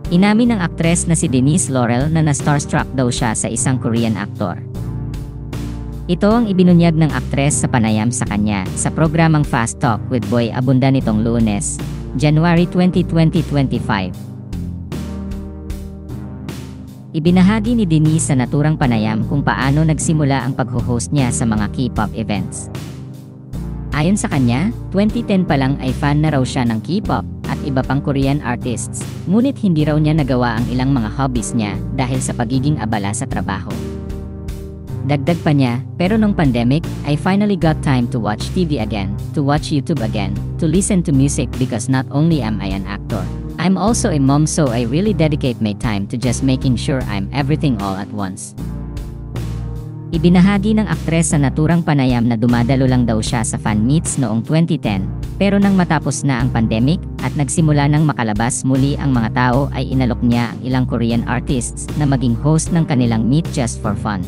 Inamin ng aktres na si Denise Laurel na na-starstruck daw siya sa isang Korean actor. Ito ang ibinunyag ng aktres sa panayam sa kanya sa programang Fast Talk with Boy Abunda nitong Lunes, January 20, 2025. Ibinahagi ni Denise sa naturang panayam kung paano nagsimula ang pag-host niya sa mga K-pop events. Ayon sa kanya, 2010 pa lang ay fan na raw siya ng K-pop at iba pang Korean artists, ngunit hindi raw niya nagawa ang ilang mga hobbies niya dahil sa pagiging abala sa trabaho. Dagdag pa niya, pero nung pandemic, I finally got time to watch TV again, to watch YouTube again, to listen to music because not only am I an actor, I'm also a mom, so I really dedicate my time to just making sure I'm everything all at once. Ibinahagi ng aktres sa naturang panayam na dumadalo lang daw siya sa fan meets noong 2010, pero nang matapos na ang pandemic at nagsimula ng makalabas muli ang mga tao ay inalok niya ang ilang Korean artists na maging host ng kanilang meet just for fun.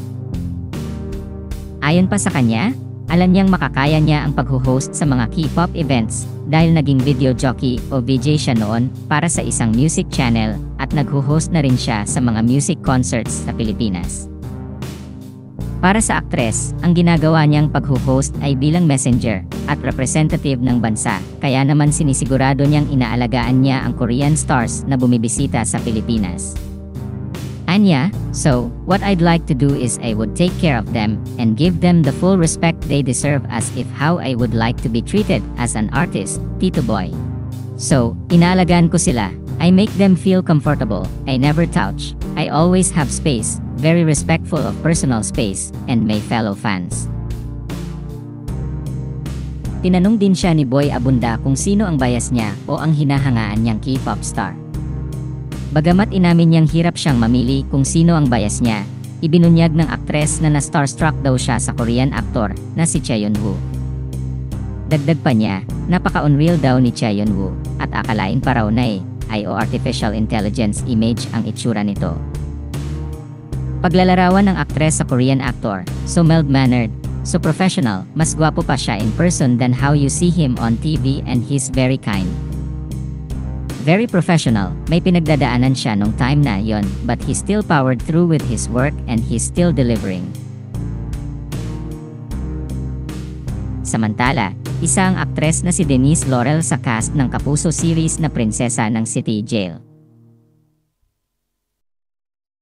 Ayon pa sa kanya, alam niyang makakaya niya ang pag-host sa mga K-pop events dahil naging video jockey o VJ siya noon para sa isang music channel at nag-host na rin siya sa mga music concerts sa Pilipinas. Para sa aktres, ang ginagawa niyang pag-host ay bilang messenger at representative ng bansa, kaya naman sinisigurado niyang inaalagaan niya ang Korean stars na bumibisita sa Pilipinas. Anya, so, what I'd like to do is I would take care of them and give them the full respect they deserve as if how I would like to be treated as an artist, Tito Boy. So, inaalagaan ko sila. I make them feel comfortable. I never touch. I always have space, very respectful of personal space, and my fellow fans. Tinanong din siya ni Boy Abunda kung sino ang bias niya o ang hinahangaan niyang K-pop star. Bagamat inamin niyang hirap siyang mamili kung sino ang bias niya, ibinunyag ng aktres na na-starstruck daw siya sa Korean actor na si Chaeyeon-woo. Dagdag pa niya, napaka-unreal daw ni Chaeyeon-woo at akalain pa raw na ay artificial intelligence image ang itsura nito. Paglalarawan ng aktres sa Korean actor, so mild-mannered, so professional, mas gwapo pa siya in person than how you see him on TV, and he's very kind. Very professional, may pinagdadaanan siya nung time na yon, but he still powered through with his work and he's still delivering. Samantala, isa ang aktres na si Denise Laurel sa cast ng Kapuso series na prinsesa ng City Jail.